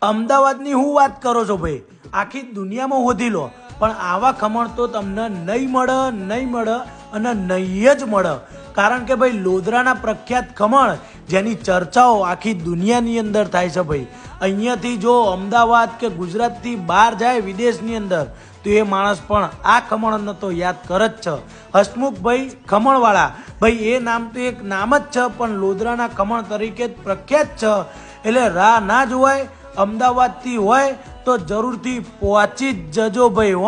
અમદાવાદની હું વાત કરો છો ભાઈ, આખી દુનિયામાં શોધી લો પણ આવા ખમણ તો તમને નહીં મળે અને નહીં જ મળે. કારણ કે ભાઈ લોધરાના પ્રખ્યાત ખમણ જેની ચર્ચાઓ આખી દુનિયાની અંદર થાય છે ભાઈ. અહીંયાથી જો અમદાવાદ કે ગુજરાતથી બહાર જાય વિદેશની અંદર તો એ માણસ પણ આ ખમણને તો યાદ કરે જ છે. હસમુખભાઈ ખમણવાળા, ભાઈ એ નામ તો એક નામ જ છે પણ લોધરાના ખમણ તરીકે જ પ્રખ્યાત છે. એટલે રાહ ના જોવાય, અમદાવાદથી હોય તો જરૂરથી પહોંચી જ જજો ભાઈ.